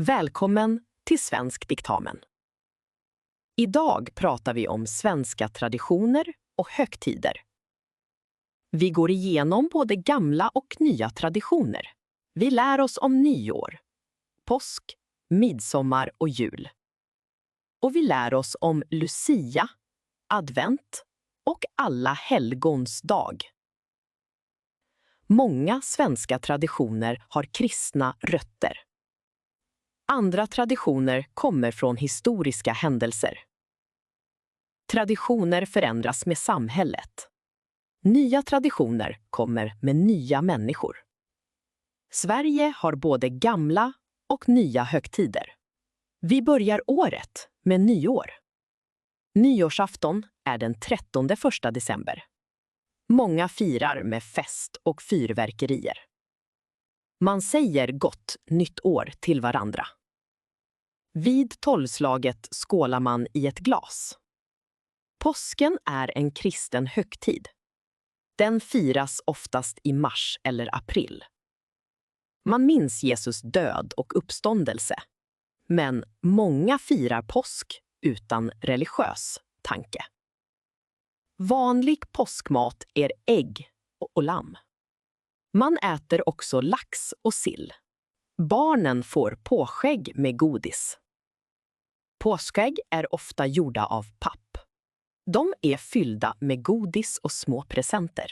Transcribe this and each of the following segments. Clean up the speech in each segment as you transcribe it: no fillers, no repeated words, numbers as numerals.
Välkommen till Svensk diktamen. Idag pratar vi om svenska traditioner och högtider. Vi går igenom både gamla och nya traditioner. Vi lär oss om nyår, påsk, midsommar och jul. Och vi lär oss om Lucia, advent och alla helgons dag. Många svenska traditioner har kristna rötter. Andra traditioner kommer från historiska händelser. Traditioner förändras med samhället. Nya traditioner kommer med nya människor. Sverige har både gamla och nya högtider. Vi börjar året med nyår. Nyårsafton är den 13:e december. Många firar med fest och fyrverkerier. Man säger gott nytt år till varandra. Vid tolvslaget skålar man i ett glas. Påsken är en kristen högtid. Den firas oftast i mars eller april. Man minns Jesus död och uppståndelse. Men många firar påsk utan religiös tanke. Vanlig påskmat är ägg och lamm. Man äter också lax och sill. Barnen får påskägg med godis. Påskägg är ofta gjorda av papp. De är fyllda med godis och små presenter.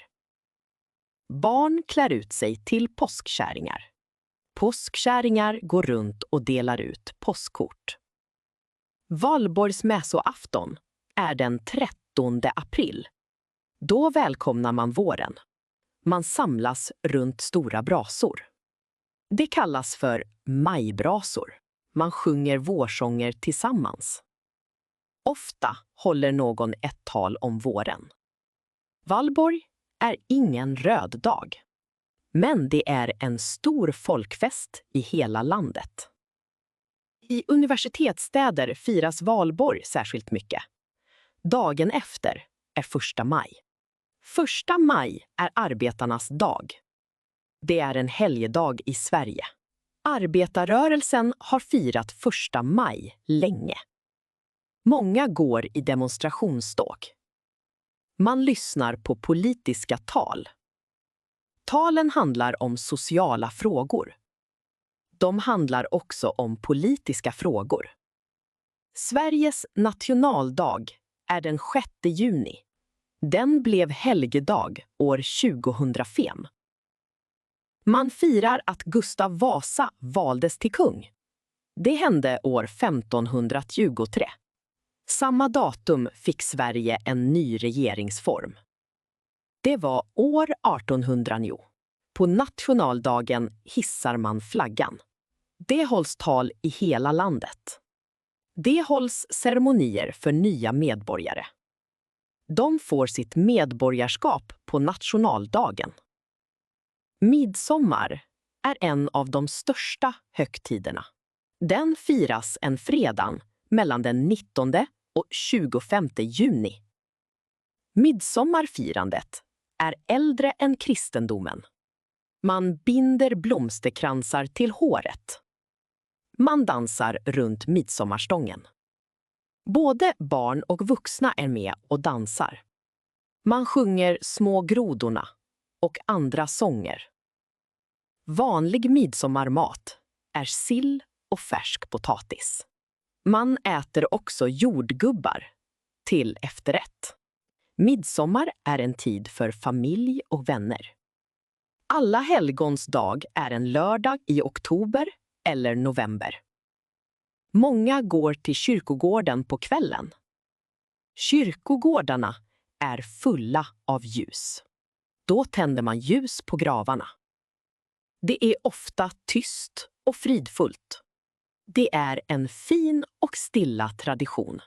Barn klär ut sig till påskkärringar. Påskkärringar går runt och delar ut påskkort. Valborgsmässoafton är den 13 april. Då välkomnar man våren. Man samlas runt stora brasor. Det kallas för majbrasor. Man sjunger vårsånger tillsammans. Ofta håller någon ett tal om våren. Valborg är ingen röd dag. Men det är en stor folkfest i hela landet. I universitetsstäder firas valborg särskilt mycket. Dagen efter är 1 maj. 1 maj är arbetarnas dag. Det är en helgdag i Sverige. Arbetarrörelsen har firat 1 maj länge. Många går i demonstrationsståg. Man lyssnar på politiska tal. Talen handlar om sociala frågor. De handlar också om politiska frågor. Sveriges nationaldag är den 6 juni. Den blev helgdag år 2005. Man firar att Gustav Vasa valdes till kung. Det hände år 1523. Samma datum fick Sverige en ny regeringsform. Det var år 1809. På nationaldagen hissar man flaggan. Det hålls tal i hela landet. Det hålls ceremonier för nya medborgare. De får sitt medborgarskap på nationaldagen. Midsommar är en av de största högtiderna. Den firas en fredag mellan den 19 och 25 juni. Midsommarfirandet är äldre än kristendomen. Man binder blomsterkransar till håret. Man dansar runt midsommarstången. Både barn och vuxna är med och dansar. Man sjunger Små grodorna och andra sånger. Vanlig midsommarmat är sill och färsk potatis. Man äter också jordgubbar till efterrätt. Midsommar är en tid för familj och vänner. Alla helgons dag är en lördag i oktober eller november. Många går till kyrkogården på kvällen. Kyrkogårdarna är fulla av ljus. Då tänder man ljus på gravarna. Det är ofta tyst och fridfullt. Det är en fin och stilla tradition.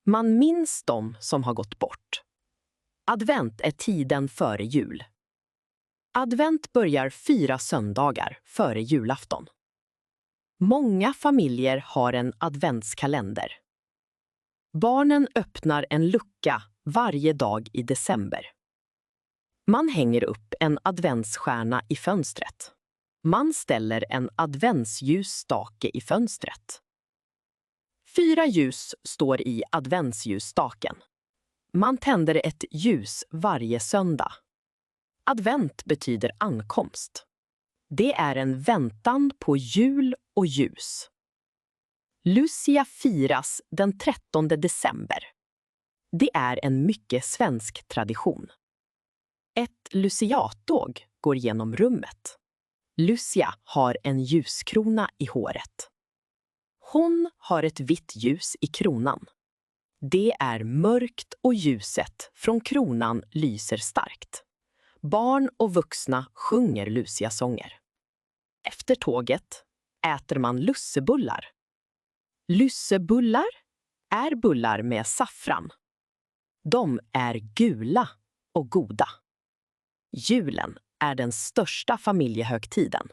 Man minns dem som har gått bort. Advent är tiden före jul. Advent börjar 4 söndagar före julafton. Många familjer har en adventskalender. Barnen öppnar en lucka varje dag i december. Man hänger upp en adventsstjärna i fönstret. Man ställer en adventsljusstake i fönstret. 4 ljus står i adventsljusstaken. Man tänder ett ljus varje söndag. Advent betyder ankomst. Det är en väntan på jul och ljus. Lucia firas den 13 december. Det är en mycket svensk tradition. Ett luciatåg går genom rummet. Lucia har en ljuskrona i håret. Hon har ett vitt ljus i kronan. Det är mörkt och ljuset från kronan lyser starkt. Barn och vuxna sjunger Lucia-sånger. Efter tåget äter man lussebullar. Lussebullar är bullar med saffran. De är gula och goda. Julen är den största familjehögtiden.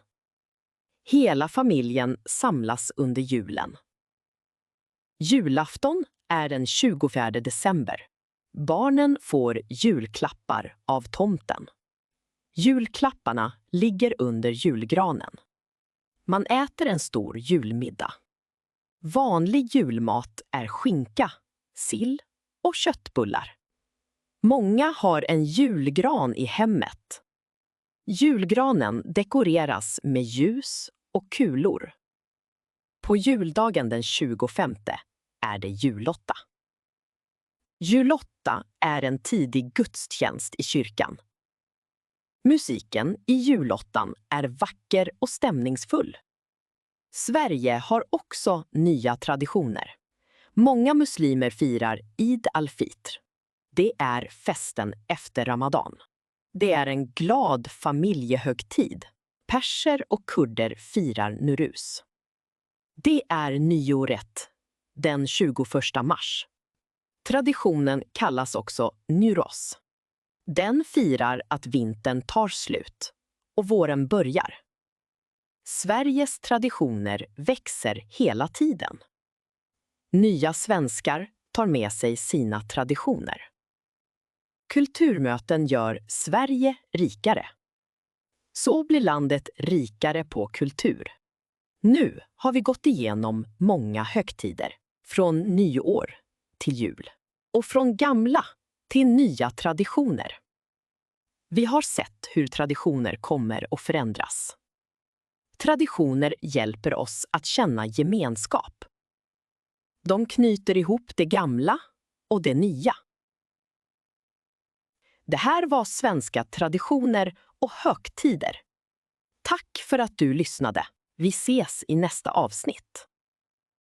Hela familjen samlas under julen. Julafton är den 24 december. Barnen får julklappar av tomten. Julklapparna ligger under julgranen. Man äter en stor julmiddag. Vanlig julmat är skinka, sill och köttbullar. Många har en julgran i hemmet. Julgranen dekoreras med ljus och kulor. På juldagen den 25 är det julotta. Julotta är en tidig gudstjänst i kyrkan. Musiken i julottan är vacker och stämningsfull. Sverige har också nya traditioner. Många muslimer firar Eid al-Fitr. Det är festen efter Ramadan. Det är en glad familjehögtid. Perser och kurder firar Nuruz. Det är nyåret, den 21 mars. Traditionen kallas också Nyros. Den firar att vintern tar slut och våren börjar. Sveriges traditioner växer hela tiden. Nya svenskar tar med sig sina traditioner. Kulturmöten gör Sverige rikare. Så blir landet rikare på kultur. Nu har vi gått igenom många högtider, från nyår till jul och från gamla till nya traditioner. Vi har sett hur traditioner kommer att förändras. Traditioner hjälper oss att känna gemenskap. De knyter ihop det gamla och det nya. Det här var svenska traditioner och högtider. Tack för att du lyssnade. Vi ses i nästa avsnitt.